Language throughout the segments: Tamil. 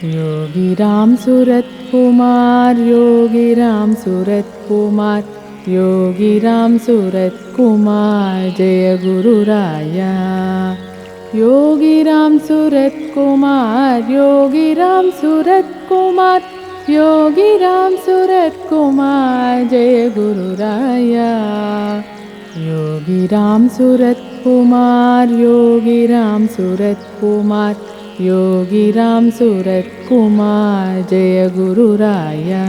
योगी राम सूरत कुमार, योगी राम सूरत कुमार, योगी राम सूरत कुमार, जय गुरु राया। योगी राम सूरत कुमार, योगी राम सूरत कुमार, योगी राम सूरत कुमार, जय गुरु राया। योगी राम सूरत कुमार, योगी राम सूरत कुमार, योगी राम सूरत कुमार, जय गुरु राया।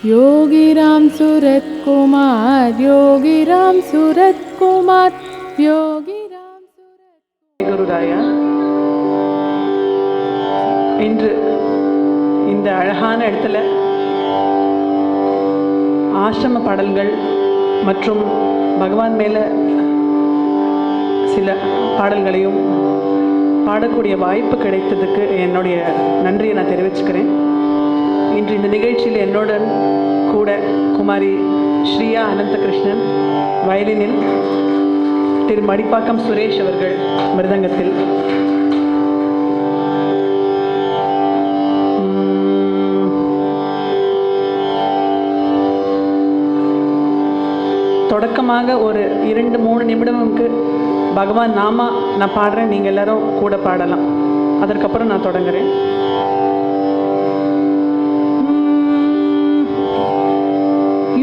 योगी राम सूरत कुमार, योगी राम सूरत कुमार, योगी राम सूरत குரு ராயா. இன்று இந்த அழகான இடத்துல ஆசிரம பாடல்கள் மற்றும் பகவான் மேல சில பாடல்களையும் பாடக்கூடிய வாய்ப்பு கிடைத்ததுக்கு என்னுடைய நன்றியை நான் தெரிவிச்சுக்கிறேன். இன்று இந்த நிகழ்ச்சியில் என்னுடன் கூட குமாரி ஸ்ரீயா அனந்தகிருஷ்ணன் வயலினில், திரு மடிப்பாக்கம் சுரேஷ் அவர்கள் மிருதங்கத்தில், தொடக்கமாக ஒரு 2-3 நிமிடமுக்கு பகவான் நாமா நான் பாடுறேன், நீங்கள் எல்லாரும் கூட பாடலாம். அதற்கப்புறம் நான் தொடங்குறேன்.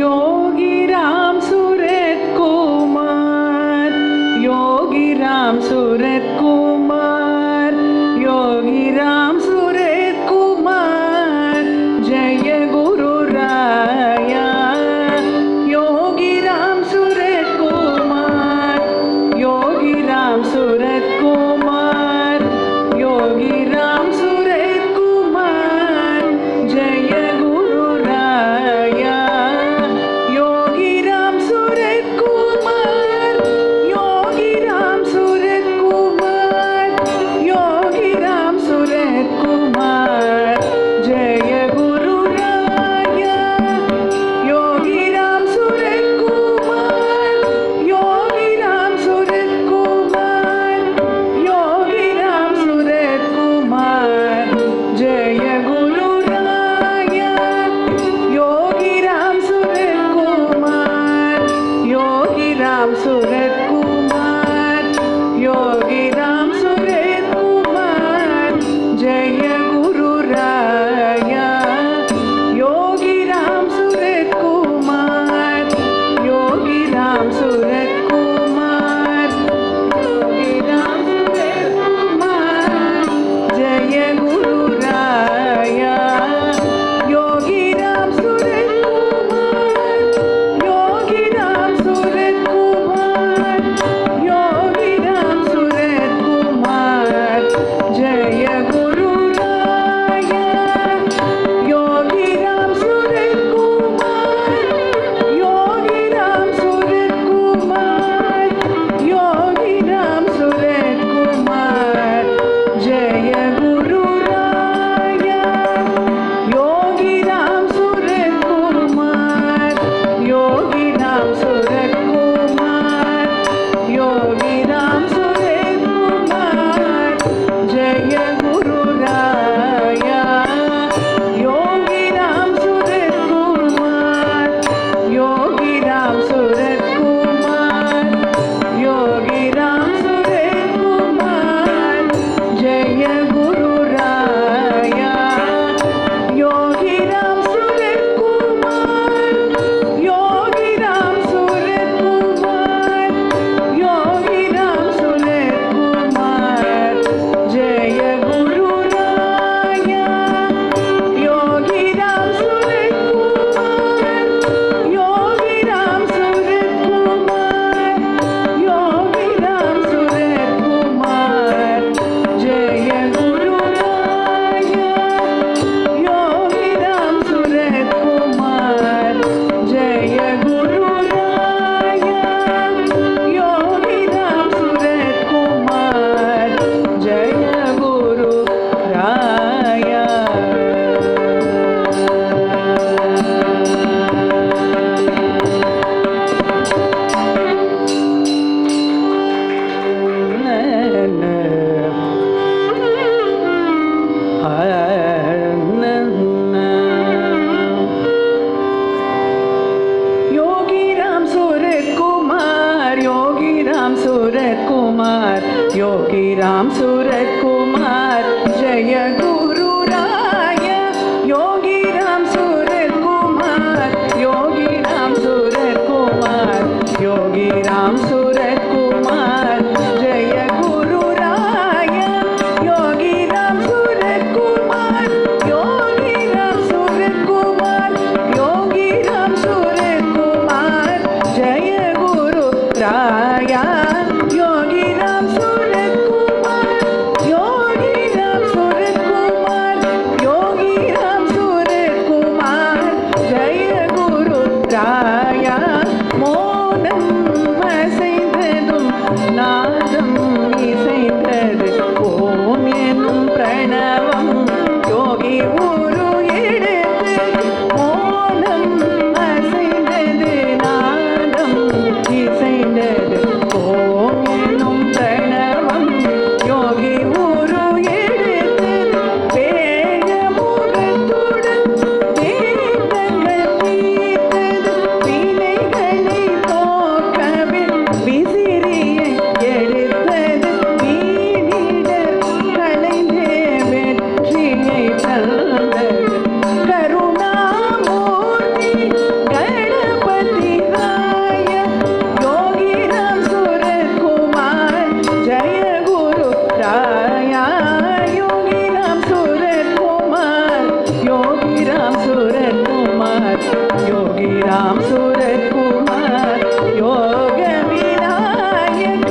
யோகி ராம் சூரத் குமார், யோகி ராம் சூரத் குமார், யோகி ராம் சூரத் குமார், ஜெய குரு ராயா. யோகி ராம் சூரத் குமார், யோகி ராம் சூரத் குமார், யோகி ராம் சூரத் குமார், योगी राम सूरत कुमार जय गुरु राय योगी राम सूरत कुमार योगी राम सूरत कुमार योगी राम सूरत कुमार जय गुरु राय योगी राम सूरत कुमार योगी राम सूरत कुमार योगी राम सूरत कुमार जय गुरु राय योगी राम सूरत कुमार योगी राम सूरत कुमार योगी राम सूरत कुमार जय गुरु राय மோனம் அசைந்ததும் நாதம் இசைந்தது ஓம் எனும் பிரணவம் யோகி உரு எடுத்து மோனம் அசைந்தது நாதம் இசைந்தது ஓம் எனும் பிரணவம் யோகி உரு எடுத்து வேகமுகத்துடன் வேதங்கள் தீர்த்தது வினைகளை போக்கவே விசிறியை எடுத்தது வீணிடர் களைந்தே வெற்றியை தந்தது கருணாமூர்த்தி கணபதி ராய யோகி ராம் सूरत कुमार जय गुरु राय योगी राम सूरत कुमार योगी राम सूरत कुमार योगी राम सूरत कुमार योग विनायक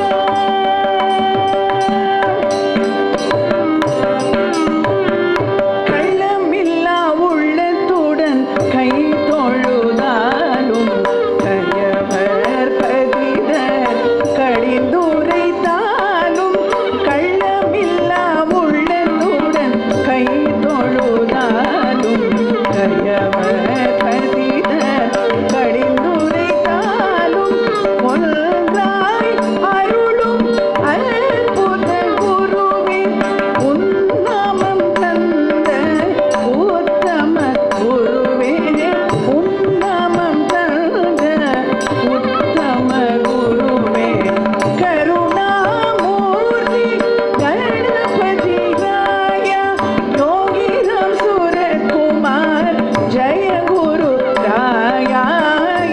கள்ளமில்லா உள்ளத்துடன் கை தொழுதாலும் கயவர் பதிதர் கடிந்துரைத்தாலும் கள்ளமில்லா உள்ளத்துடன் கை தொழுதாலும் கயவர் பதிதர் கடிந்துரைத்தாலும் ஒன்றாய் அருளும் அற்புத குருவே உன்னாமம் தந்த உத்தம குருவே உன்னாமம் தந்த உத்தம குருவே கருணாமூர்த்தி கணபதி ராய யோகி ராம் सूरत कुमार जय गुरु राय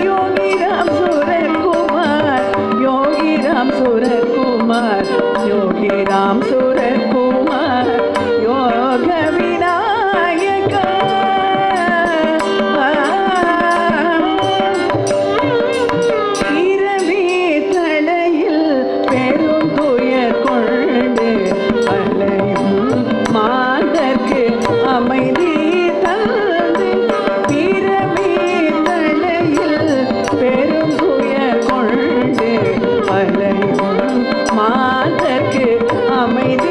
योगी राम सूरत कुमार योगी राम सूरत कुमार योगी राम सूरत कुमार योग विनायक இரவி தலையில் பெரும் துயர் கொண்டு அலையும் மாதர்க்கு அமைதி தந்து பிறவி தலையில் பெரும் துயர் கொண்டு அலையும் மாதர்க்கு அமைதி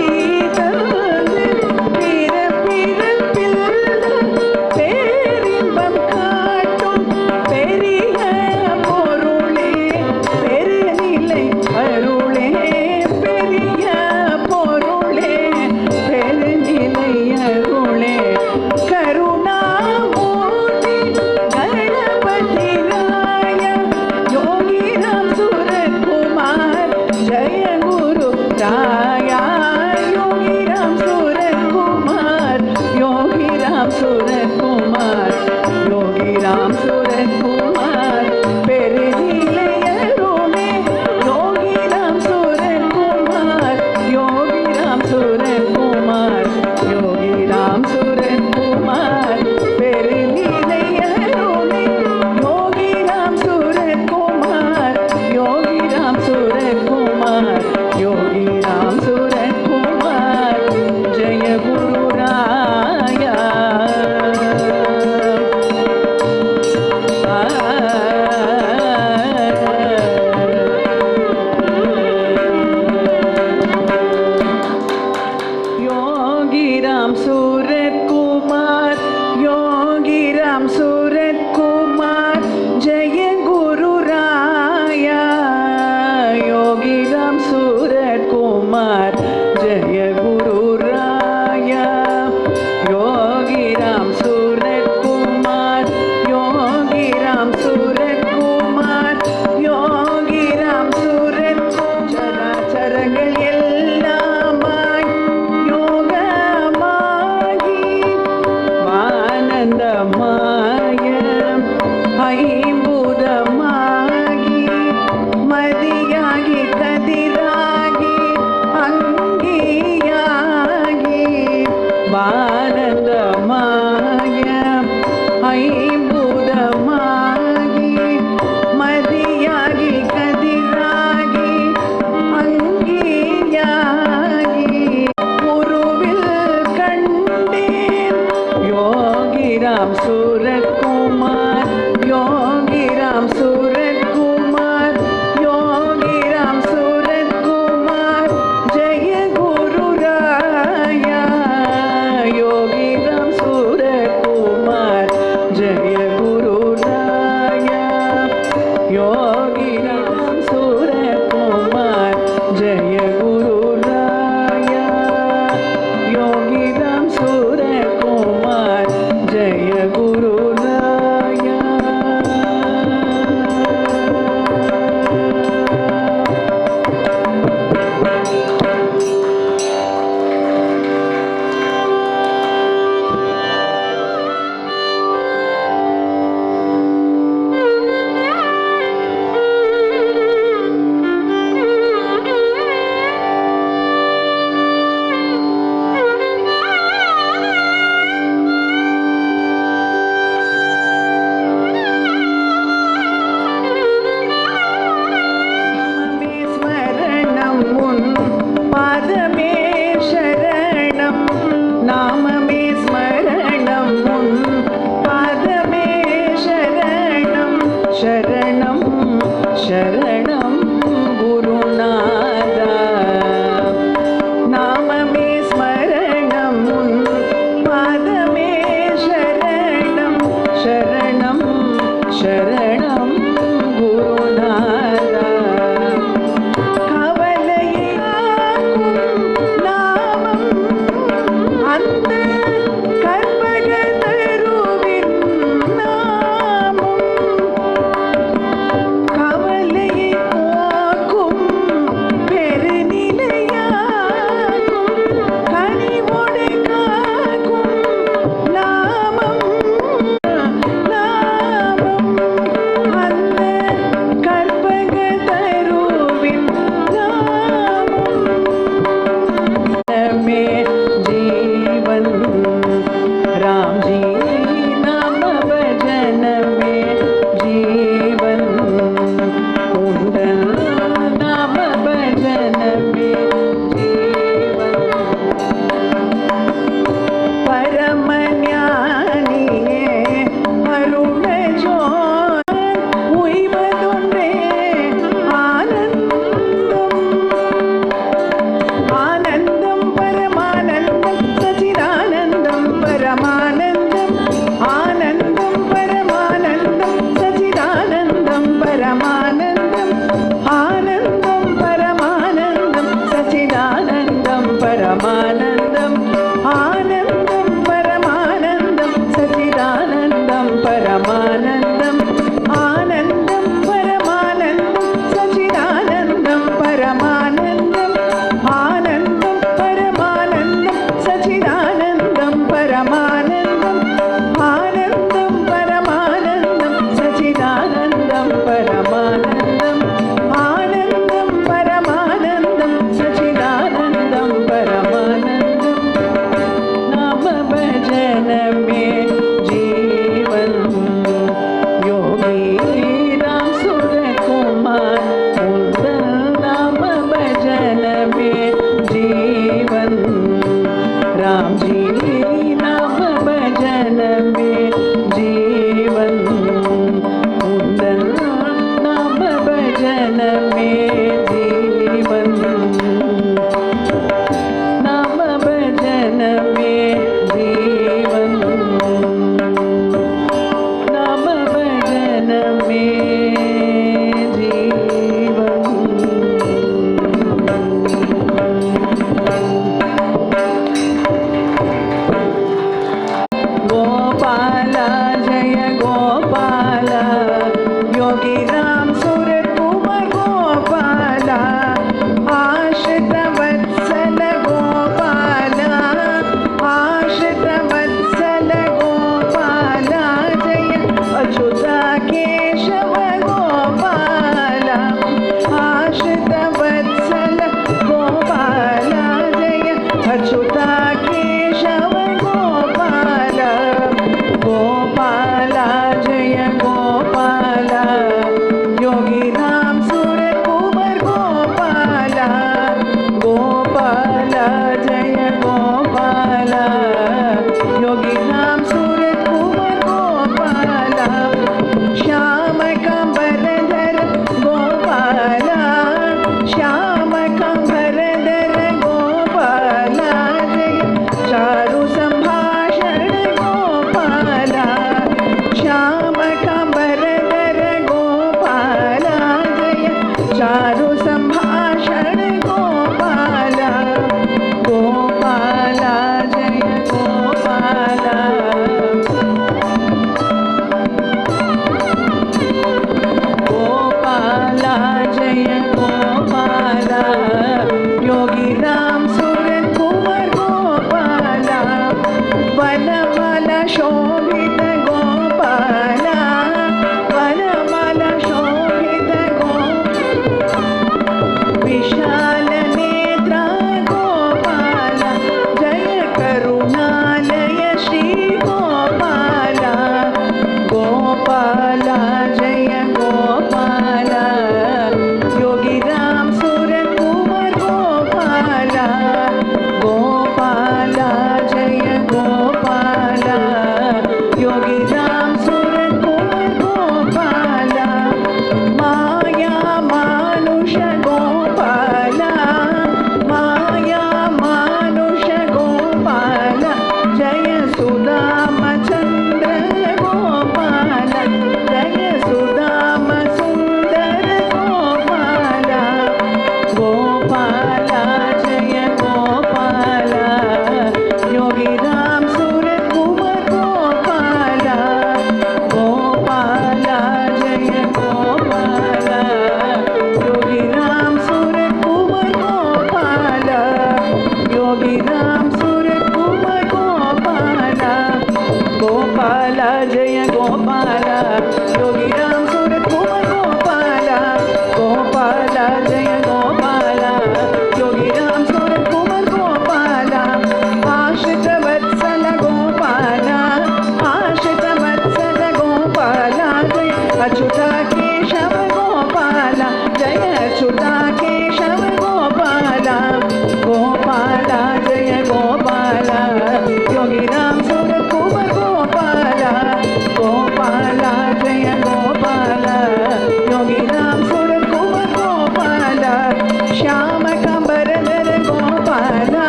श्याम कंबरधर गोपाला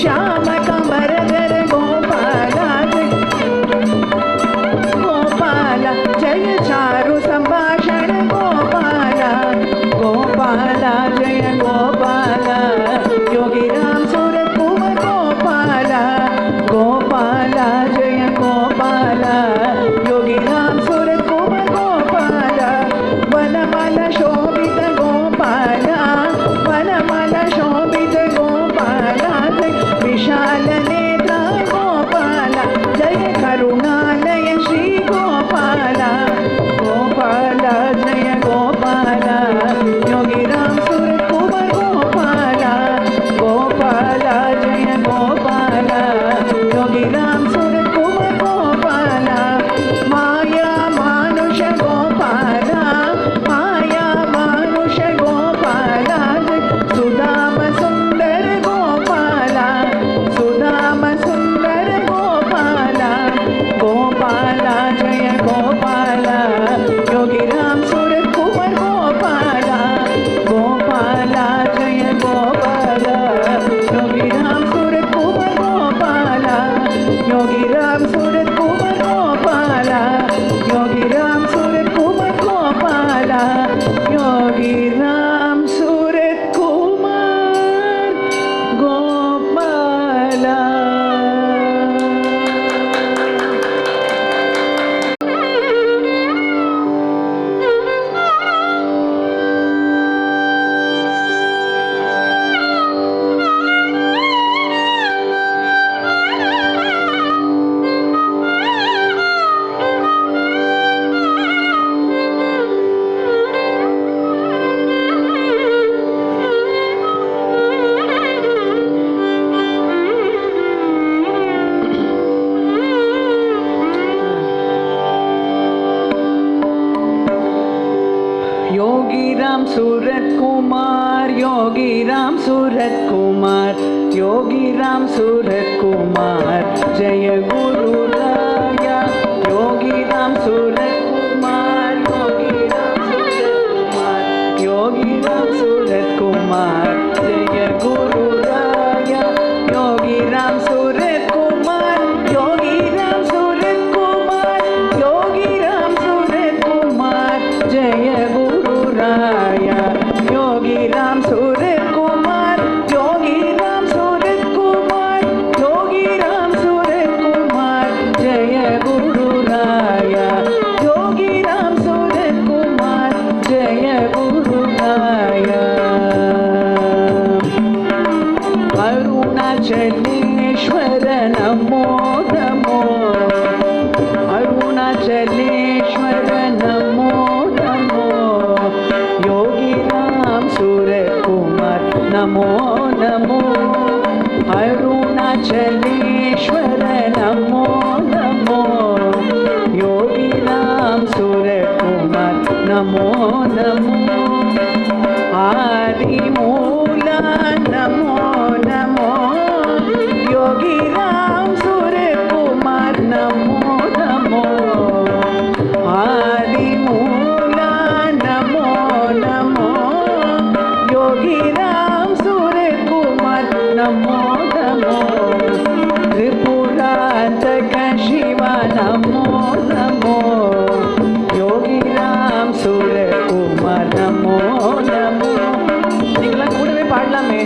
श्याम कंबरधर गोपाला गोपाला जय चारु संभाषण गोपाला गोपाला जय गोपाला योगी राम सूरत कुमार गोपाला गोपाला जय गोपाला योगी राम सूरत कुमार गोपाला वनमाला शोभित गोपाला वनमाला शोभित गोपाला विशाल नेत्र गोपाला जय करुणालय श्री गोपाला गोपाला जय गोपाला योगी राम सूरत कुमार गोपाला गोपाला जय गोपाला योगी राम सूरत कुमार गोपाला माया मानुष गोपाला माया मानुष गोपाला सुदाम सुंदर गोपाला सुदाम सुंदर गोपाला गोपाला जय गोपाला योगी राम सूरत कुमार गोपाला गोपाला जय गोपाला योगी राम सूरत कुमार गोपाला योगी राम सूरत कुमार गोपाला योगी राम सूरत कुमार गोपाला योगी राम सूरत कुमार गोपाला योगी राम सूरत कुमार योगी राम सूरत कुमार योगी राम सूरत कुमार जय गुरु राया योगी राम सूरत कुमार योगी राम सूरत कुमार जय गुरु राया योगी राम सूरत कुमार योगी राम सूरत कुमार योगी राम सूरत कुमार जय गुरु राया योगी राम सूरत कुमार योगी राम सूरत कुमार योगी राम सूरत कुमार जय गुरु राया योगी राम सूरत कुमार जय गुरु राया अरुणाचलेश्वर नमो नमो अरुणाचलेश्वर नमो नमो योगी राम सूरत कुमार नमो नमो अरुणाचलेश्वर नमो नमो योगी राम सूरत कुमार नमो नमो आदिमूला नमो नमो योगी राम सूरत कुमार नमो नमो आदिमूला नमो नमो योगी राम सूरत कुमार नमो नमो त्रिपुरांतक शिव नमो नमो योगी राम सूरत कुमार नमो नमो நீங்களாம் கூடவே பாடலாமே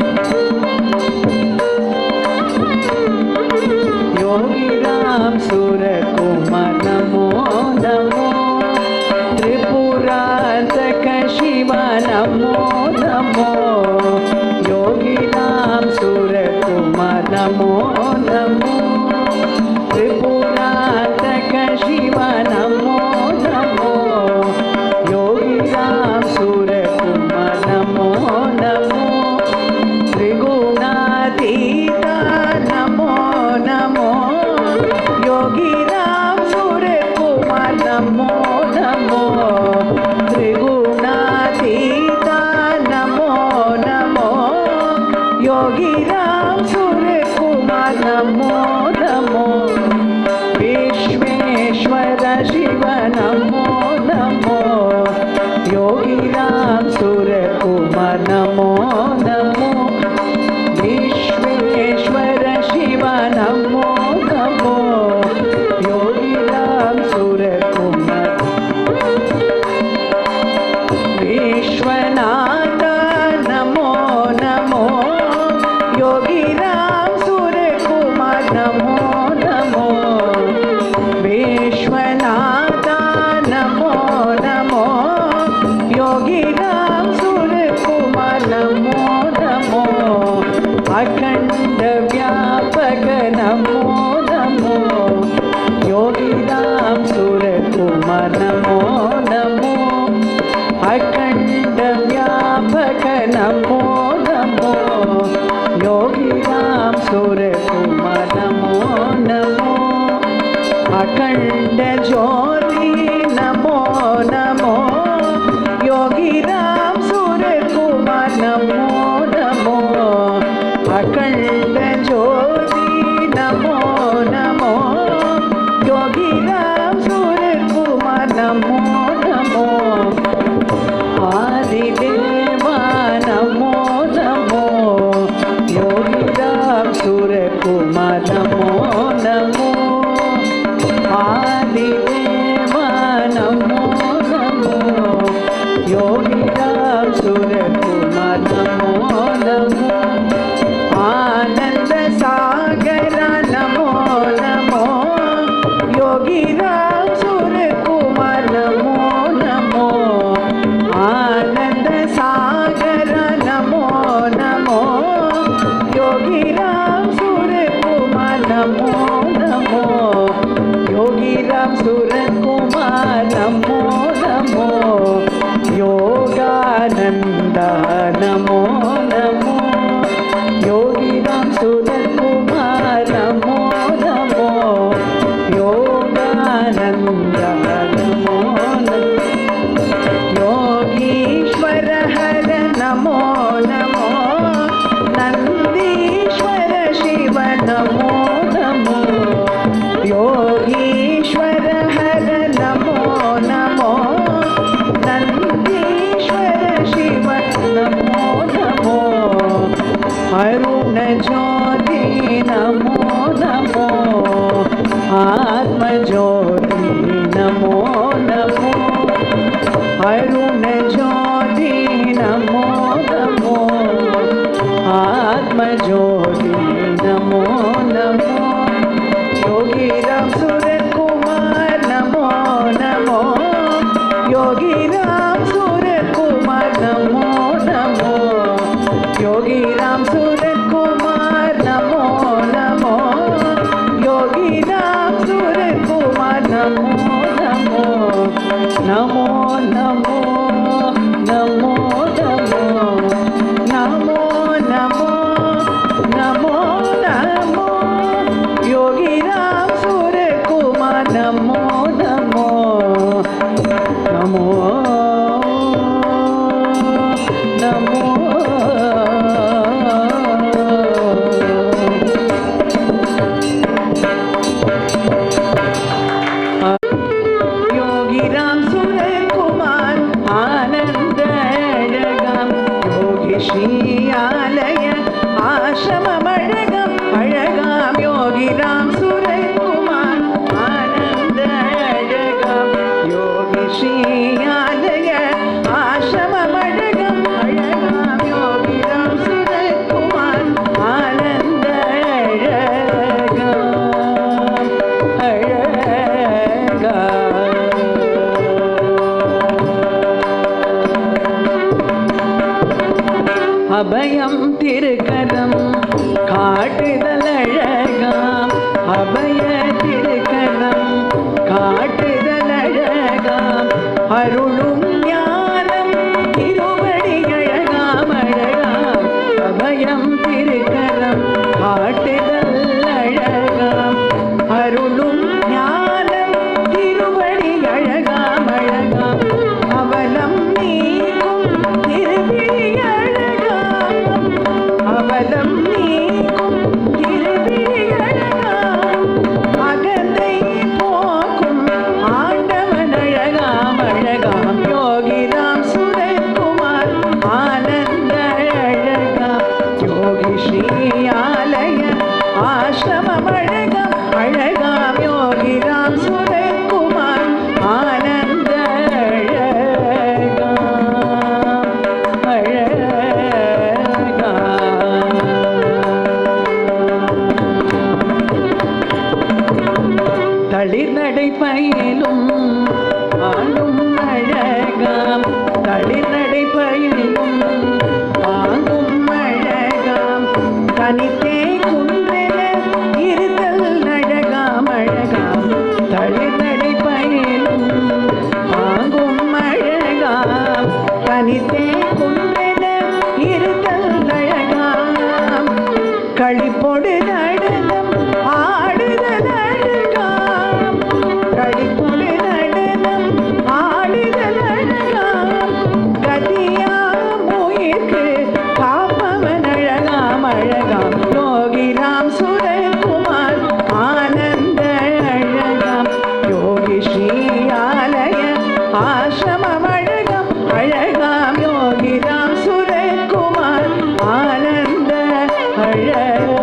योगी राम सूरत कुमार नमो नमो त्रिपुरांतक शिव नमो नमो योगी राम सूरत कुमार नमो नमो त्रिपुरांतक शिव नमो नमो योगी राम सूरत कुमार नमो नमो त्रिगुणातीता नमो नमो योगी राम सूरत कुमार नमो नमो त्रिगुणातीता नमो नमो योगी राम सूरत कुमार नमो नमो विश्वेश्वर शिव नमो नमो योगी राम सूरत कुमार नमो नमो विश्वेश्वर शिव नमो नमो योगिराम सूरकुमार विश्वनाथ नमो नमो योगिराम सूरकुमार नमो नमो विश्वनाथ नमो नमो योगिराम सूरकुमार नमो नमो अखंड व्यापक नमो नमो योगिराम सूरकुमार नमो नमो अखंड व्यापक नमो नमो योगिराम सूरकुमार नमो नमो अखंड ज्योति नमो नमो योगिराम सूरकुमार नमो नमो अखंड ज्योति नमो नमो योगिराम सूरकुमार नमो नमो आदिदेवा नमो नमो योगिराम सूरकुमार नमो नमो आदिदेवा नमो नमो योगिराम सूरकुमार नमो नमो आनंद सागर नमो नमो योगिराम सूरकुमार नमो नमो आनंद सागर नमो नमो योगिराम सूरकुमार नमो नमो योगिराम सूरकुमार नमो नमो योगानंद नमो नमो योगिराम सूरकुमार नमो नमो योगानंद नमो नमो योगीश्वर हर नमो नमो नंदीश्वर शिव नमो नमो योगीश्वर हर नमो नमो नंदीश्वर शिव नमो नमो अरुण ज्योति नमो नमो आत्म ज्योति नमो नमो अरुण ज्योति नमो नमो आत्म ज्योति नमो नमो योगिराम सूरकुमार नमो नमो योगिराम सूरकुमार नमो नमो योगिराम सूरकुमार नमो नमो योगिराम सूरकुमार नमो नमो नमो नमो नमो नमो नमो नमो नमो योगिराम सूरकुमार नमो नमो नमो नमो योगिराम सूरकुमार आनंद अழகாம் योगी श्री आलय आश्रमम अழகாம் अழகாம் योगिराम सूरकुमार आनंद अழகாம் योगी श्री आलय आश्रमम अழகாம் अழகாம் योगिराम सूरकुमार आनंद अழகாம் அபயம் திருக்கரம் காட்டுதல் அழகாம் அபய திருக்கரம் காட்டுதல் அழகாம் அருளும் ஞானம் திருவடி அழகாம் அழகாம் அபயம் திருக்கரம் காட்டுதல் அழகாம் அருளும் ஞானம் திருவடி அழகாம் அழகாம் அவலம் நீக்கும் திருவிழி அழகாம் அவலம் நீக்கும் திருவிழி அழகாம் அகந்தை போக்கும் ஆண்டவன் அழகாம் அழகாம் யோகிராம் சுரத்குமார் ஆனந்த அழகாம் பயிலும் ஆடும் அழகாம் தளிர்நடை பயிலும் ஆகும் அழகாம் தனித்தே குன்றென இருதல் அழகாம் அழகாம் தளிர்நடை பயிலும் ஆகும் அழகாம் தனித்தே குன்றென இருதல் அழகாம் களிப்பொடு நடனம் ஆடுதல் அழகாம் களிப்பொடு நடனம் ஆடுதல் அழகாம் கதியாம் உயிர்க்கு காப்பவன் அழகாம் அழகாம் யோகிராம் சுரகுமார் ஆனந்த அழகாம் யோகி ஸ்ரீ ஆலய ஆசிரமம் அழகாம் அழகாம் யோகிராம் சுரகுமார் ஆனந்த அழகாம்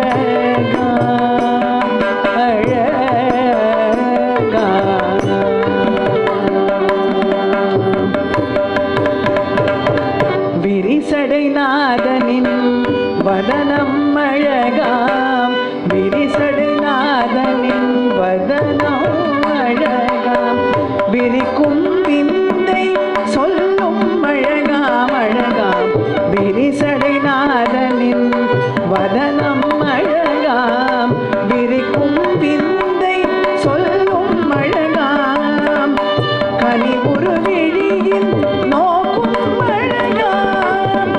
விரிசடை நாதனின் வதனம் அழகாம் விரிசடை நாதனின் வதனம் அழகாம் விரிக்கும் விந்தை சொல்லும் அழகாம் அழகாம் விரிசடை நாதனின் வதனம் அழகாம் விரிக்கும் விந்தை சொல்லும் அழகாம் கனிவுரு விழியின் நோக்கும் அழகாம்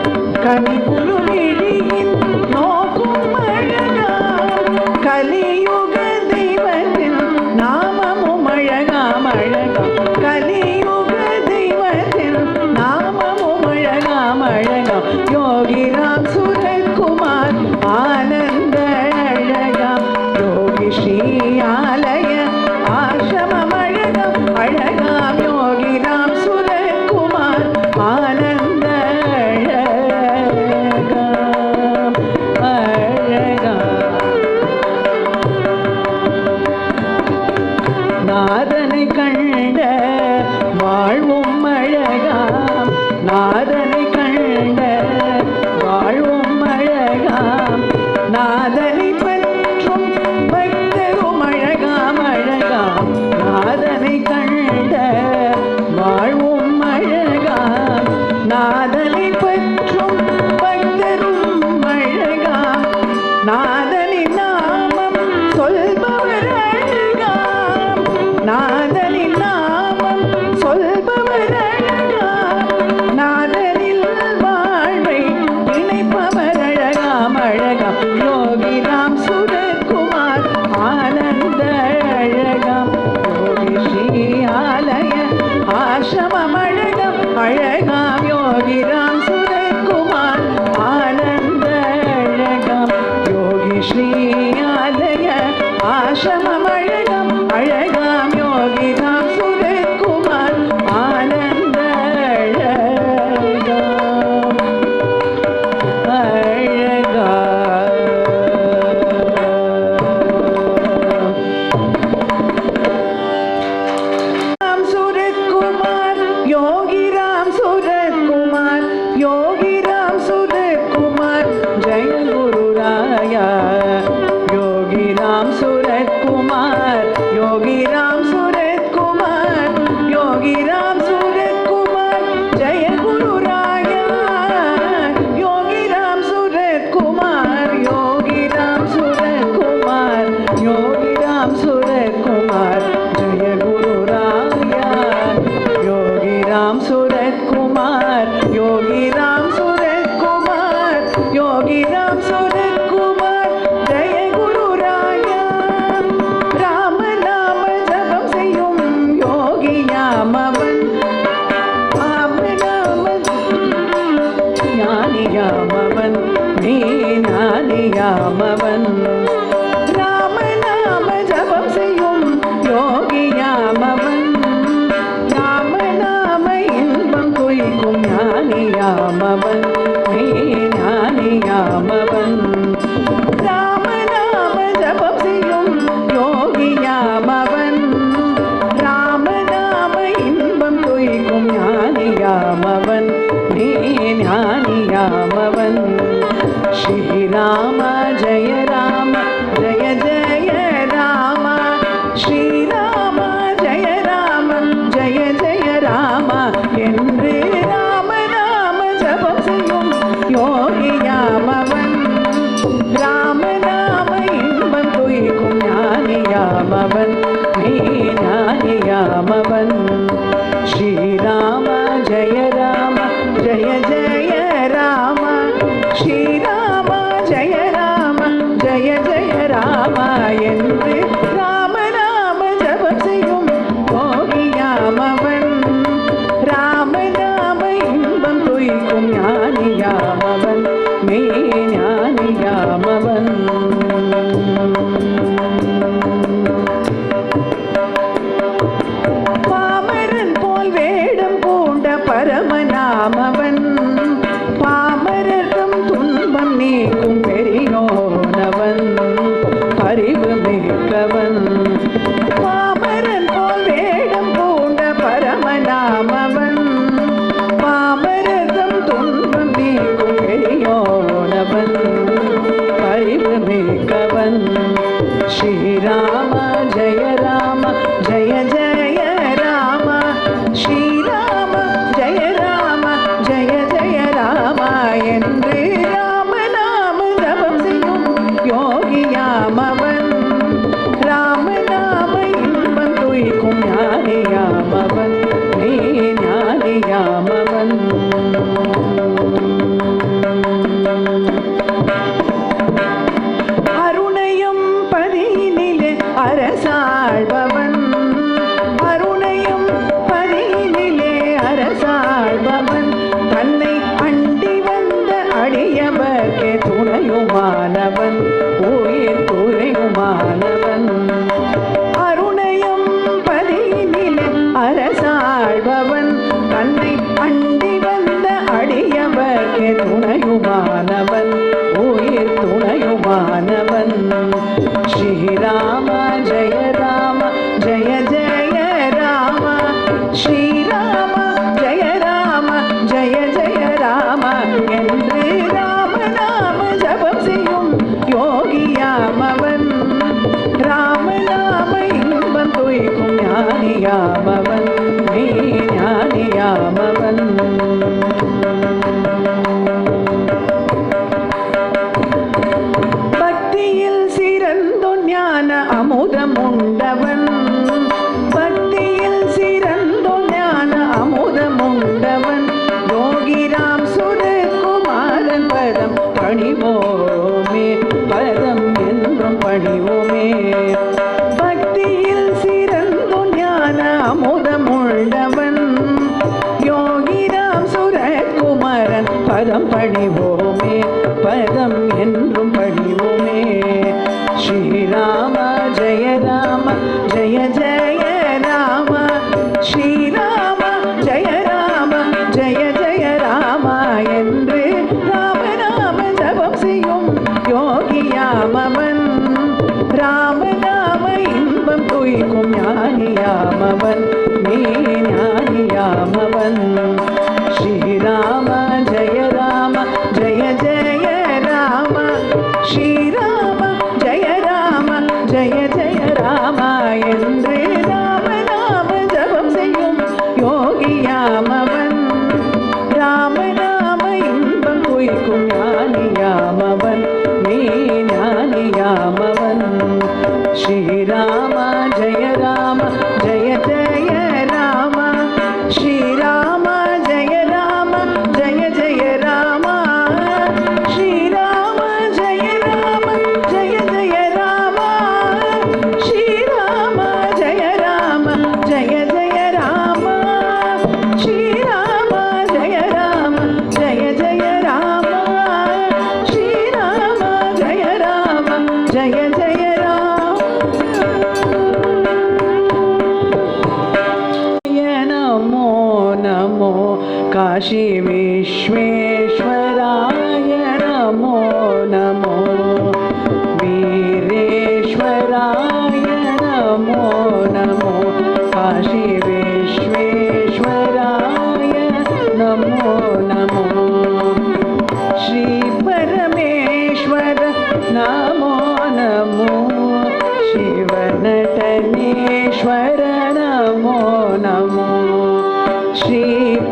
கனிவுரு விழியின் நோக்கும் அழகாம் கலியுக தெய்வத்தின் நாமமும் அழகாம் அழகாம் கலியுக தெய்வத்தின் நாமமும் அழகாம் அழகாம் யோகிராம் சுரகுமார் ஆனந்த அழகாம் யோகி ஸ்ரீ ஆலய ஆசிரமம் அழகாம் அழகாம் யோகிராம் சுரகுமார் ஆனந்த அழகாம் அழகாம் நாதனை கண்ட வாழ்வும் அழகாம் நாதனை கண்ட வாழ்வும் அழகாம் நாதனை பற்றும் பக்தரும் அழகாம் அழகாம் நாதனை கண்ட வாழ்வும் அழகாம் நாதனை பற்றும் பக்தரும் அழகாம் நாதனின் நாமம் சொல்பவர் அழகாம் நாதனின் நாமம் சொல்பவர் அழகாம் நாதனில் வாழ்வை இணைப்பவர் அழகாம் அழகாம் யோகிராம் சுரகுமார் ஆனந்த அழகாம் யோகி ஸ்ரீ ஆலய ஆசிரமம் அழகாம் அழகாம் யோகிராம் சுரகுமார் ஆனந்த அழகாம் யோகி ஸ்ரீ ஆலய ஆசிரமம் அழகாம் அழகாம் யோகிராம் சுரகுமார் ஆனந்த அழகாம் ராம் சுரகுமார் யோகிராம் சுரகுமார் யோகிராம் சுரகுமார் ஜெய குரு ராயா யோகிராம் சுரகுமார் யோகிராம் சுரகுமார் யோகிராம் சுரகுமார் ஜெய குரு ராயா யோகிராம் சுரகுமார் யோகிராம் சுரகுமார் யோகிராம் சுரகுமார் ஜெய குரு ராயா யோகிராம் சுரகுமார் யோகிராம் சுரகுமார் யோகிராம் சுரகுமார் ஜெய குரு ராயா ராம நாம ஜபம் செய்யும் யோகியாமவன் ராம நாம ஞானியாமவன் நீ ஞானியாமவன் ராம நாம ஜபம் செய்யும் யோகியாமவன் ராம நாம இன்பம் குய்க்கும் ஞானியாமவன் நீ ஞானியாமவன் ராம நாம ஜபம் செய்யும் யோகியாமவன் ராம நாம இன்பம் குய்க்கும் ஞானியாமவன் நீ ஞானியாமவன் ஸ்ரீராம ஜய ராம ஜய ஜய ராம ஸ்ரீராம ஜய ஞானியாமவன் ஞானியாமவன். ஸ்ரீராம ஜெய ராம ஜெய ஜெய ராம. ஸ்ரீராம ஜெய ராம ஜெய ஜெய ராம என்று ராம நாம ஜபம் செய்யும் யோகியாமவன். ராம நாம இன்பம் துய்க்கும் ஞானியாமவன் ஞானியாமவன். பாமரன் போல் வேடம் பூண்ட பரமநாமவன். பாமரரும் துன்பம் நீக்கும் பெரியோனவன் அறிவு மிக்கவன். பாமரன் போல் வேடம் பூண்ட பரமநாமவன். பாமரரும் துன்பம் நீக்கும் பெரியோனவன் அறிவு மிக்கவன். ஸ்ரீராம ஜெய ராம ஜெய ஜெய ராம. ஸ்ரீராம ஜெய ராம ஜெய ஜெய ராம என்று ராம நாம ஜபம் செய்யும் யோகியாமவன். ராம நாம இன்பம் துய்க்கும் ஞானியாமவன் ஞானியாமவன். அருணையும் பதியினிலே அரசாழ்பவன். அருணையும் பதியினிலே அரசாழ்பவன். தன்னை அண்டி வந்த அடியவர்க்கே துணையுமானவன் உயிர் துணையுமானவன். அருணையும் பதியினிலே அரசாழ்பவன். தன்னை அண்டி வந்த அடியவர்க்கே துணையுமானவன் உயிர் துணையுமானவன். ஸ்ரீராம ஜெய ராம ஜெய ஜெய ராம. ஸ்ரீராம ஜெய ராம ஜெய ஜெய ராம என்று ராம நாம ஜபம் செய்யும் யோகியாமவன். ராம நாம இன்பம் துய்க்கும் ஞானியாமவன் ஞானியாமவன். பக்தியில் சிறந்தொன் ஞான அமுதம் உண்டவன். பக்தியில் சிறந்தொன் ஞான அமுதம் உண்டவன். யோகிராம் சுரகுமாரன் பதம் பணிவோமே பதம் என்றும் பணிவோமே. பக்தியில் சிறந்தொன் ஞான அமுதம் உண்டவன். யோகிராம் சுரகுமாரன் பதம் பணிவோமே பதம் என்றும் பணிவோமே. ஸ்ரீராம ஜெய ராம ஜெய ஜெய ராம. ஸ்ரீராம ஜெய ராம ஜெய ஜெய ராம என்று ராம நாம ஜபம் செய்யும் யோகியாமவன். ராம நாம இன்பம் துய்க்கும் ஞானியாமவன் ஞானியாமவன். ஸ்ரீராம ஜெய ராம ஜெய ஜெய ராம. ஸ்ரீராம ஜெய ராம ஜெய ஜெய ராம என்று ராம நாம ஜபம் செய்யும் யோகியாமவன். ராம நாம இன்பம் துய்க்கும் ஞானியாமவன் ஞானியாமவன். ஸ்ரீராம ஜெய ராம ஜெய ஜெய ராம. ஸ்ரீராம ஜெய ராம ஜெய ஜெய ராம. ஸ்ரீராம ஜெய ராம ஜெய ஜெய ராம. ஸ்ரீராம ஜெய ராம ஜெய ஜெய ராம. ஸ்ரீராம ஜெய ராம ஜெய ஜெய ராம. ஸ்ரீராம ஜெய ராம ஜெய ஜெய ராம. நமோ நமோ काशी विश्वेश्वराय नमो नमो वीरेश्वराय नमो नमो काशी विश्वेश्वराय नमो नमो श्री परमेश्वर नमो नमो शिवनटनेश्वर नमो नमो श्री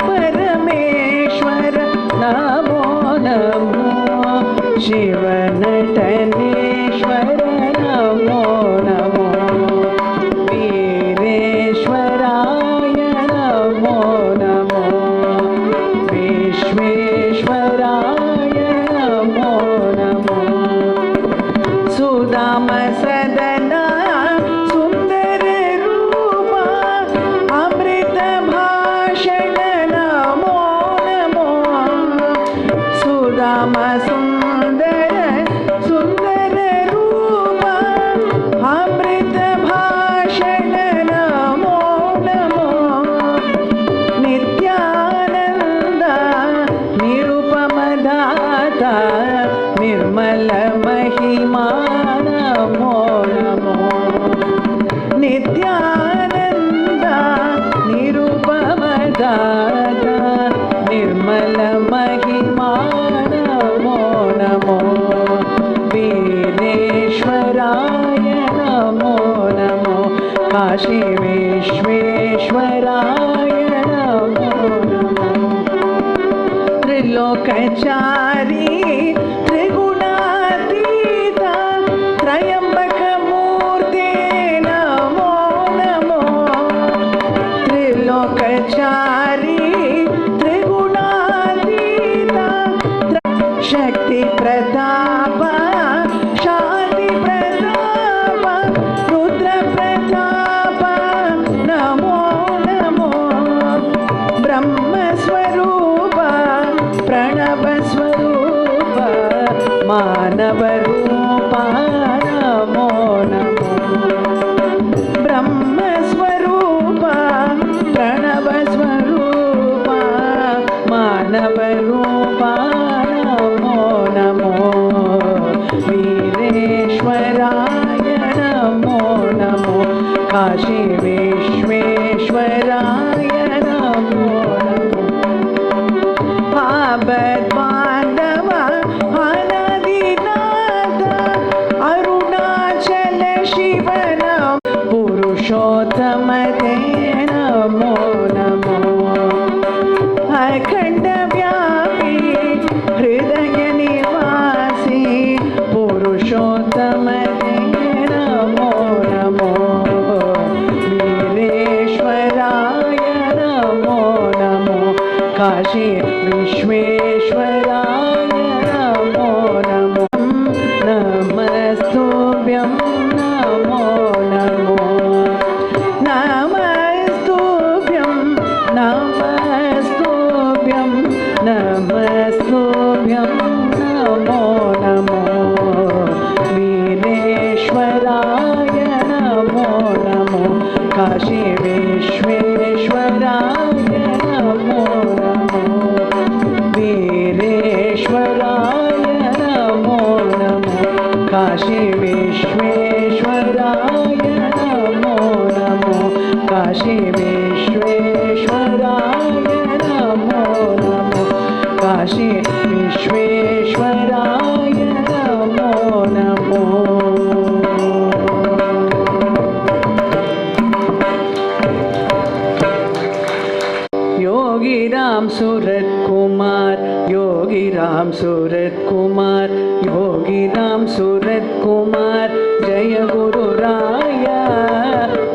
परमेश्वर नमो नमो शिवनटनेश्वर नमो नमो काशी विश्वेश्वराय नमो नमः त्रिलोकचारी त्रिगुणातीत त्रयंबकमूर्ते नमो नमो त्रिलोकचारी त्रिगुणातीत शक्ति प्रताप शांति प्रताप रुद्र प्रताप नमो नमो ब्रह्म स्वरूप प्रणव स्वरूप मानव रूप नमो नमो ब्रह्म स्वरूप प्रणव स्वरूप मानव रूप नमो नमो वीरेश्वराय नमो नमो काशी विश्वेश्वराय नमो नमो आबद्बान्धव अनादिनाथ अरुणाचल शिव पुरुषोत्तम ते नमो नमो अखंड व्यापी हृदय निवासी पुरुषोत्तम ते नमो नमो वीरेश्वराय नमो नमो काशी विश्वेश्वराय नमो नमो नमस्तुभ्यं नमो नमो नमस्तुभ्यं नमस्तुभ्यं नमस्तुभ्यं नमो नमो वीरेश्वराय नमो नमो काशी विश्वेश्वराय नमो नमो वीरेश्वराय नमो नमो काशी विश्वेश्वराय नमो नमो काशी विश्वेश्वराय नमो नमो काशी विश्वेश्वराय नमो नमो योगी राम सूरत कुमार योगी राम सूरत कुमार योगी राम सूरत कुमार जय गुरु राया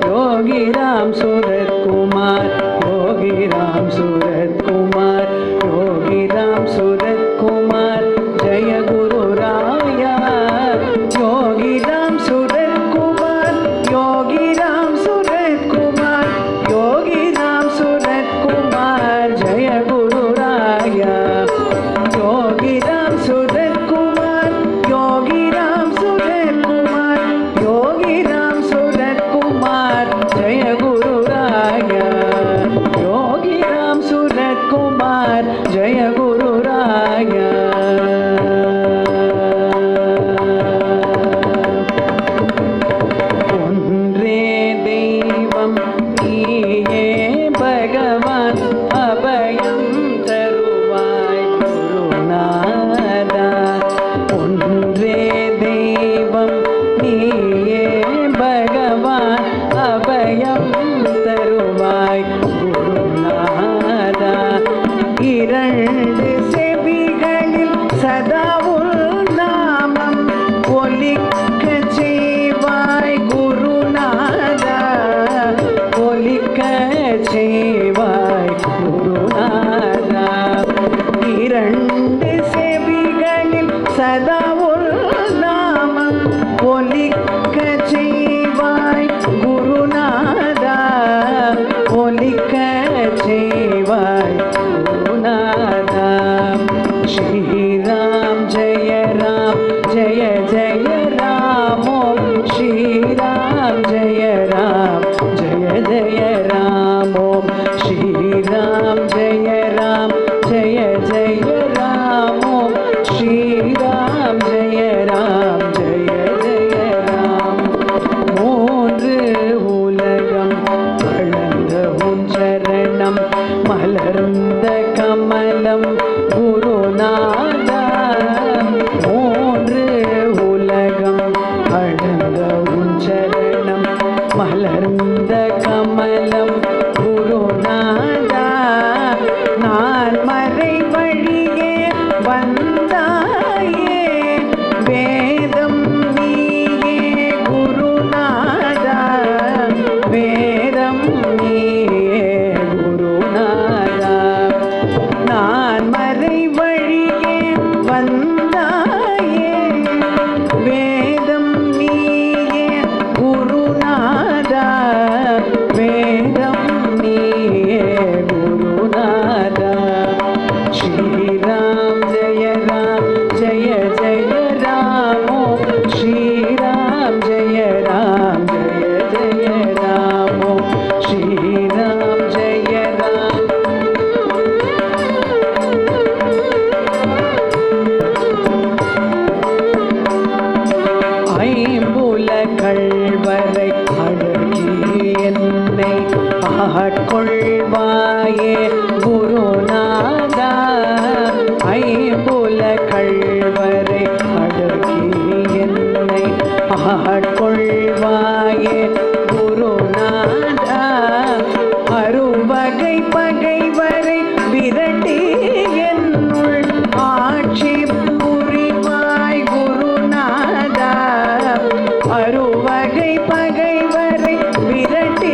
योगी राम सूरत कुमार योगी राम सूरत कुमार योगी राम सूरत कुमार जय गुरु राया योगी राम सूरत कुमार योगी राम सूरत कुमार योगी राम सूरत कुमार जय गुरु राया योगी राम सूरत कुमार योगी राम सूरत कुमार योगी राम सूरत कुमार जय गुरु राया योगी राम सूरत कुमार जय गुरु राया ஒன்றே தெய்வம் நீயே பகவான் அபயம் தருவாய் குருநாதா ஒன்றே தெய்வம் நீயே பகவான் அபயம் தருவாய் குருநாதா இரண்டு செவிகளில் சதா உன் நாமம் ஒலிக்க செய்வாய் குருநாதா ஒலிக்க செய்வாய் குருநாதா இரண்டு செவிகளில் சதா உன் நாமம் ஒலிக்க செய்வாய் குருநாதா ஒலிக்க செய்வாய் குருநாதா श्रीराम जय जय राम ओम श्रीराम जय जय राम ओम श्रीराम जय जय राम ओम श्रीराम जय जय राम மூன்று உலகம் வளர்ந்த உன் சரணம் மலர்ந்த கமலம் குருநாதா மூன்று கள்வரை அழகி என்னை ஆட்கொள்வாயே குருநாதா. ஐம்புல கள்வரை அழகி என்னை ஆட்கொள்வாயே குருநாதா. அருவகை பகைவரை விரட்டி என்னுள் ஆட்சி புரிவாய் குருநாதா. அருவகை பகைவரை விரட்டி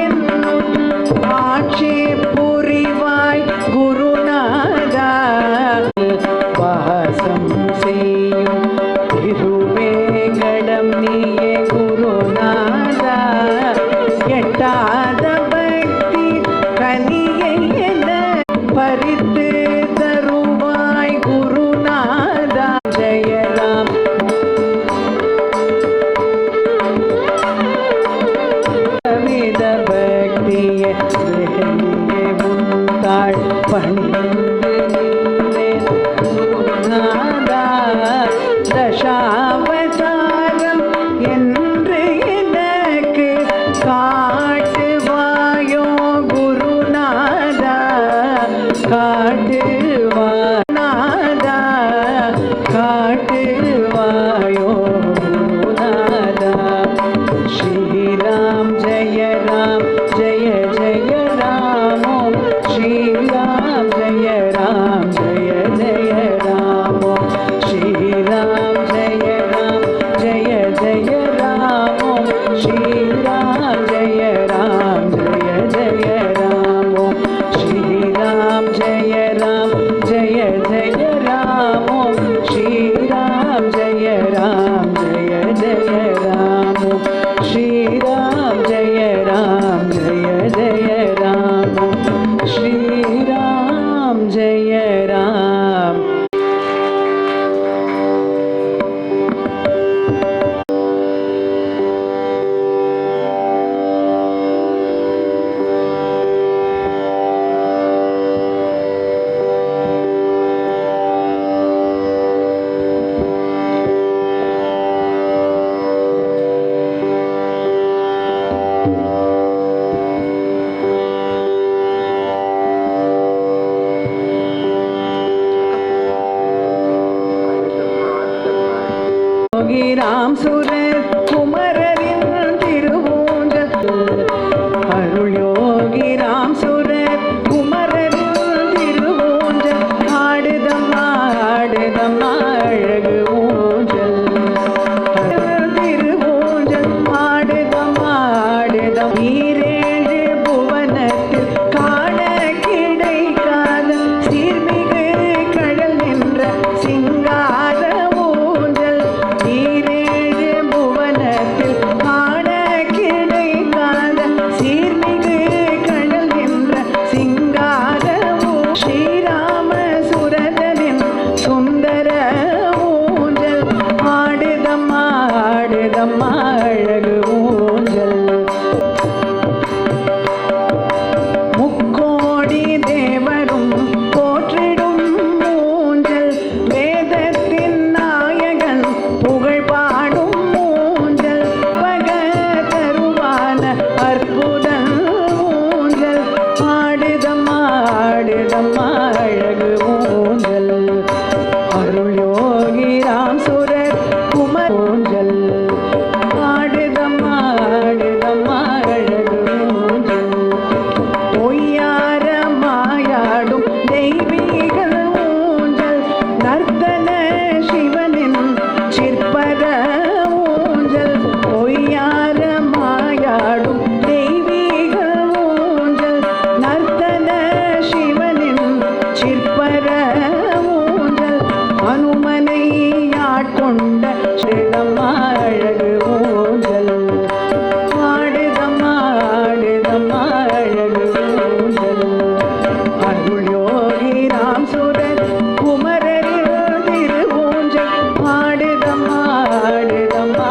என்னுள் ஆட்சி புரிவாய் குருநாதா. வாசம் செய்யும் திருவேங்கடம் நீயே குருநாதா. எட்டாத பக்தி கனியை என பறித்து தருவாய் குருநாதா. ஜெயராம் வித பக்திய உந்தாள் பணிந்து நின்றேன் குருநாதா. தசாவதாரம் என்று எனக்கு காட்டுவாயோ குருநாதா. காட்டுவாநாதா காட்டுவாயோ குருநாதா. ஸ்ரீராம் ஜெய ராம் ஜெய ஜெய ராமோ. ஸ்ரீராம் ஜெய ராம் ஜெய ஜெய ராமோ. ஸ்ரீராம் ஜெய ராம் ஜெய ஜெய ராமோ. ஸ்ரீராம் ஜெய ராம் ஜெய ஜெய ராமோ. ஸ்ரீராம் ஜெய ராம் ஜெய ஜெய ராமோ. ஸ்ரீராம் ஜெய ராம் ஜெய ஜெய ராமோ. ஸ்ரீராம் ஜெய ராம் ஜெய ஜெய ராமோ. ஸ்ரீராம் ஜெய ராம். ராம் சுரத் குமரரின் திருவூஞ்சல். அருள் யோகி ராம் சுரத் குமரரின் திருவூஞ்சல். ஆடுதம்மா ஆடுதம்மா அழகு ஊஞ்சல். திருவூஞ்சல் ஆடுதம்மா ஆடுதம். ஈரேழு புவனத்தில் காண கிடைக்காத சீர்மிகு கடல் நின்ற சிங்கார ஊஞ்சல். ஈரேழு புவனத்தில் காண கிடைக்காத சீர்மிகு கடல் நின்ற சிங்கார ஸ்ரீராம சுரதனின் சுந்தர ஊஞ்சல். ஆடுதம்மா ஆடுதம்மா அழகு ஊஞ்சல். முக்கோடி தேவரும் போற்றிடும் ஊஞ்சல். வேதத்தின் நாயகன் புகழ் பாடும் ஊஞ்சல். பக தருவான அற்புதன் ஊஞ்சல். ஆடுதம்மா ஆடுதம்மா அழகு ஊஞ்சல். அருள் யோகி ராம் சுரத் குமர் ஊஞ்சல். ஆடுதம்மா ஆடுதம்மா அழகு ஊஞ்சல். பொய்யார மாயாடும் தெய்வீக ஊஞ்சல். நர்த்தன சிவனின் சிற்பர ஊஞ்சல். பொய்யார மாயாடும் தெய்வீக ஊஞ்சல். நர்த்தன சிவனின் சிற்பர ஊஞ்சல். அனுமனை ஆட்கொண்ட ஸ்ரீதம்மா அழகு ஊஞ்சல். ஆடுதம்மா ஆடுதம்மா அழகு ஊஞ்சல். அருள் யோகி ராம் சுரத் குமரரில் திருவூஞ்சல். ஆடுதம்மா ஆடுதம்மா.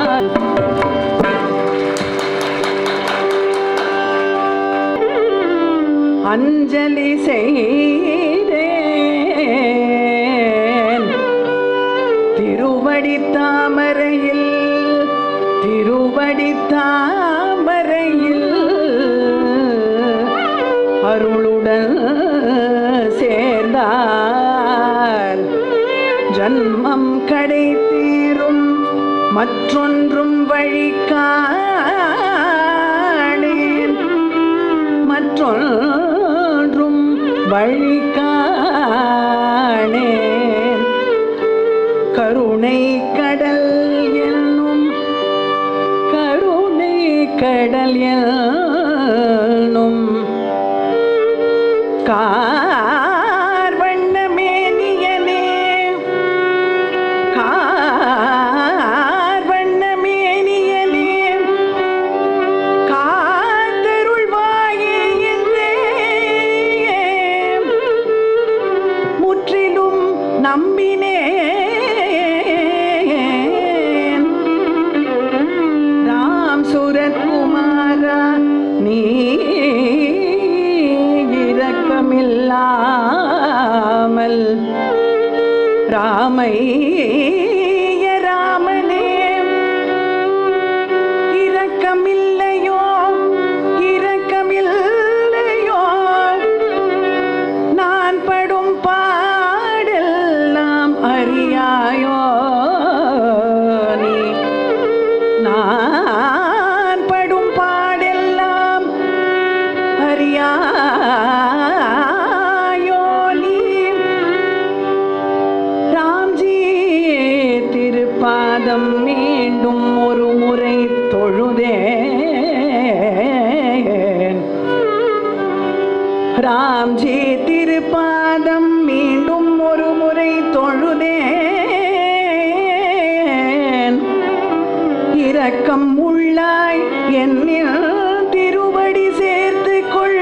அஞ்சலி செய்தேன் திருவடி தாமரையில் திருவடி தாமரையில் அருளுடன் சேர்ந்தார் ஜன்மம் கடை தீரும் மற்றொன்றும் வழி காணேன் மற்றொன்றும் வழி காணேன் கருணை கடல் என்னும் கருணை கடல் என்னும் கார்வண்ணமேனியனே கார்வண்ணமேனியனே காத்தருள்வாயே என்றே முற்றிலும் நம்பினேன் ராம் சுரத்குமாரா நீ இரக்கமில்லாமல் ராமைய ராமனே இரக்கமில்லையோ இரக்கமில்லையோ நான் படும் பாடெல்லாம் அறியாயோ நீ நான் படும் பாடெல்லாம் அறியாயோ நீ ராம்ஜி திருப்பாதம் மீண்டும் ஒரு முறை தொழுதேன் ராம்ஜி திருப்பாதம் மீண்டும் ஒரு முறை தொழுதேன் இரக்கம் உள்ளாய் என்னில் திருவடி சேர்த்து கொள்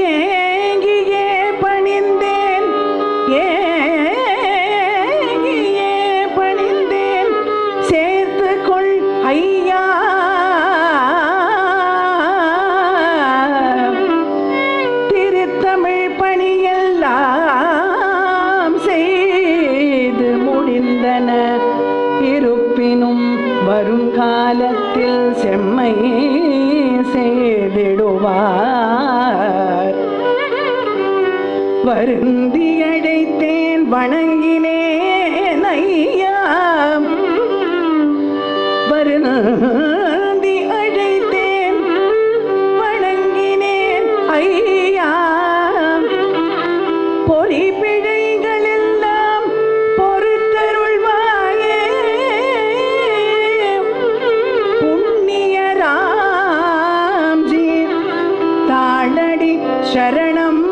ஏங்கியே பணிந்தேன் ஏங்கியே பணிந்தேன் சேர்த்து கொள் ஐயா திருத்தமிழ் பணியெல்லாம் செய்து முடிந்தன இருப்பினும் வருங்காலத்தில் செம்மை செய்திடுவார் வருந்தி அழைத்தேன் வணங்கினேன் ஐயா வருந்தி அழைத்தேன் வணங்கினேன் ஐயா பொறி பிழைகள் எல்லாம் பொறுத்தருள்வாயே புண்ணிய ராம்ஜி தாளடி சரணம்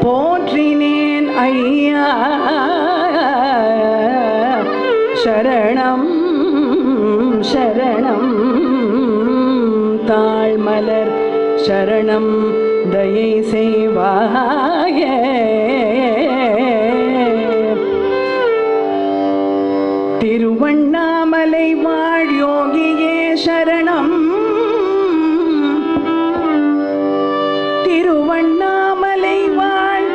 போற்றினேன் ஐயா சரணம் சரணம் தாழ்மலர் சரணம் தயை செய்வாயே திருவண்ணாமலை வாழ் யோகியே சரணம் திருவண்ணாமலை வாழ்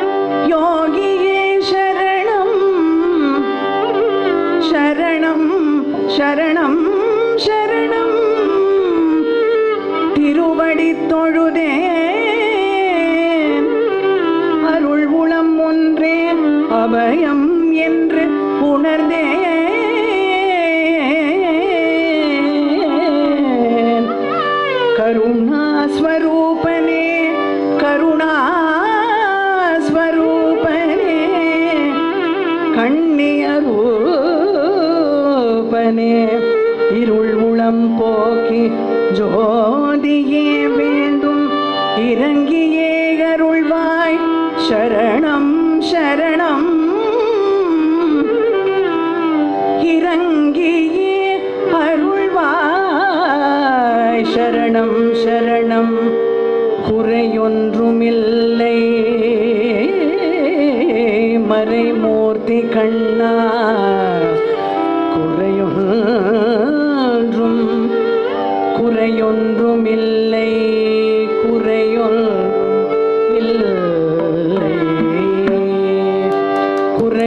யோகியே சரணம் சரணம் சரணம் சரணம் திருவடி தொழுதேன் அருள் உளம் ஒன்றே அபயம் என்று உணர்ந்தேன் கருணாஸ்வரூபனே கருணாஸ்வரூபனே கண்ணியரூபனே இருள் உளம் போக்கி ஜோதியே வேண்டும் இறங்கியே அருள்வாய் சரணம் சரணம் இறங்கியே அருள்வாய் சரணம் சரணம் குறையொன்றுமில்லை மறைமூர்த்தி கண்ணா குறையொன்றுமில்லை குறையொன்றுமில்லை குறை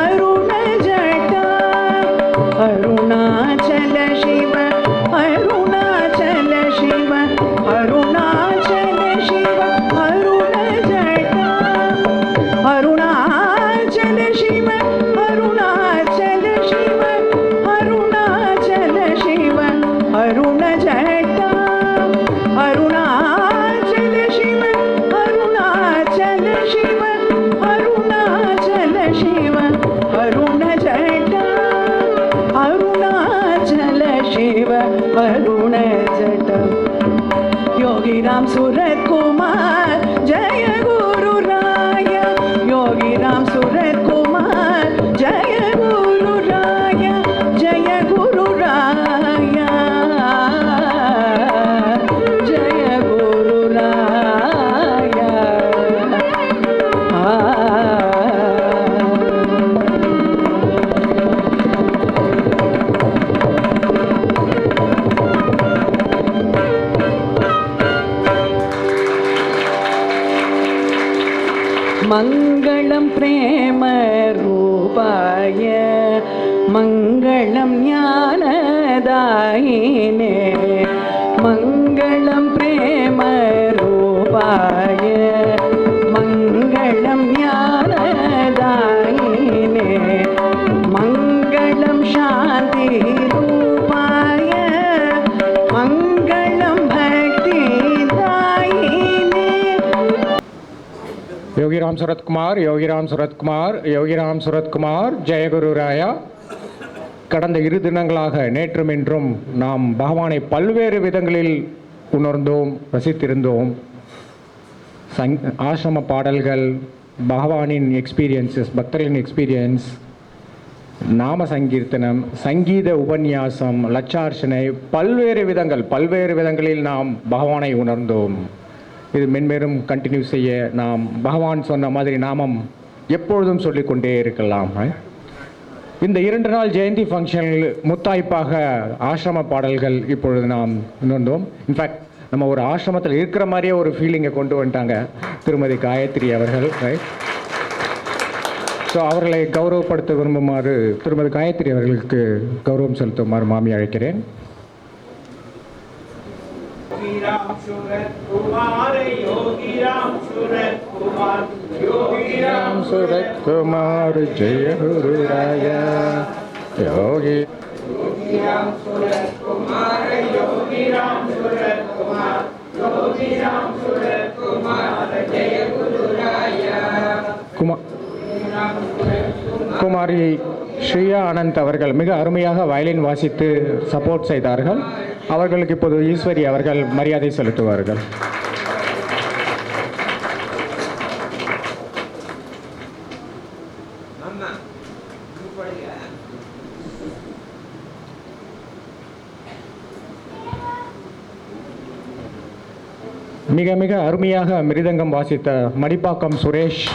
अरुण जटा अरुणाचल शिव अरुणाचल शिव अरुणाचल शिव अरुण जटा अरुणाचल शिव अरुणाचल शिव अरुणाचल शिव अरुण जटा अरुणाचल शिव अरुणाचल शिव अरुणाचल शिव अरुण जटा अरुणाचल शिव अरुण जटा योगी राम सूरत कुमार जय गुरु राय योगी राम सूरत कुमार जय गुरु राय जय गुरु राय जय गुरु राय मङ्गलं प्रेम रूपाय मङ्गलं ज्ञानदायिने मङ्गलं प्रेम रूपाय मङ्गलं ज्ञानदायिने मङ्गलं शान्ति रूपाय मङ्गलं भक्तिदायिने योगीराम सूरत कुमार योगीराम सूरत कुमार योगीराम सूरत कुमार ஜெயகுரு ராயா. கடந்த 2 தினங்களாக நேற்றும் இன்றும் நாம் பகவானை பல்வேறு விதங்களில் உணர்ந்தோம், ரசித்திருந்தோம். ஆசிரம பாடல்கள், பகவானின் எக்ஸ்பீரியன்ஸஸ், பக்தர்களின் எக்ஸ்பீரியன்ஸ், நாம சங்கீர்த்தனம், சங்கீத உபன்யாசம், லட்சார்ச்சனை, பல்வேறு விதங்களில் நாம் பகவானை உணர்ந்தோம். இது மென்மேலும் கண்டினியூ செய்ய நாம் பகவான் சொன்ன மாதிரி நாமம் எப்பொழுதும் சொல்லிக்கொண்டே இருக்கலாம். இந்த 2 நாள் ஜெயந்தி ஃபங்க்ஷனில் முத்தாய்ப்பாக ஆசிரம பாடல்கள் இப்பொழுது நாம் உணர்ந்தோம். இன்ஃபேக்ட் நம்ம ஒரு ஆசிரமத்தில் இருக்கிற மாதிரியே ஒரு ஃபீலிங்கை கொண்டு வந்துட்டாங்க திருமதி காயத்ரி அவர்கள். ஸோ அவர்களை கௌரவப்படுத்த விரும்புமாறு திருமதி காயத்ரி அவர்களுக்கு கௌரவம் செலுத்துமாறு மாமி அழைக்கிறேன். योगीराम सूरत कुमार योगीराम सूरत कुमार योगीराम सूरत कुमार जय गुरु राया योगीराम सूरत कुमार योगीराम सूरत कुमार योगीराम सूरत कुमार जय गुरु राया குமாரி ஸ்ரீயா ஆனந்த் அவர்கள் மிக அருமையாக வயலின் வாசித்து சப்போர்ட் செய்தார்கள். அவர்களுக்கு இப்போது ஈஸ்வரி அவர்கள் மரியாதை செலுத்துவார்கள். மிக மிக அருமையாக மிருதங்கம் வாசித்த மடிப்பாக்கம் சுரேஷ்.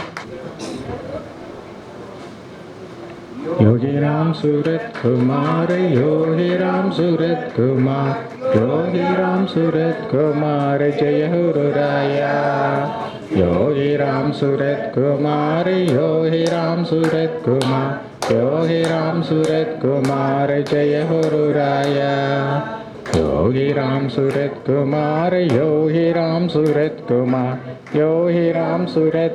योगीराम सूरत कुमार योगीराम सूरत कुमार योगीराम सूरत कुमार जय गुरु राया योगीराम सूरत कुमार योगीराम सूरत कुमार योगीराम सूरत कुमार जय गुरु राया योगीराम सूरत कुमार योगीराम सूरत कुमार योगीराम सूरत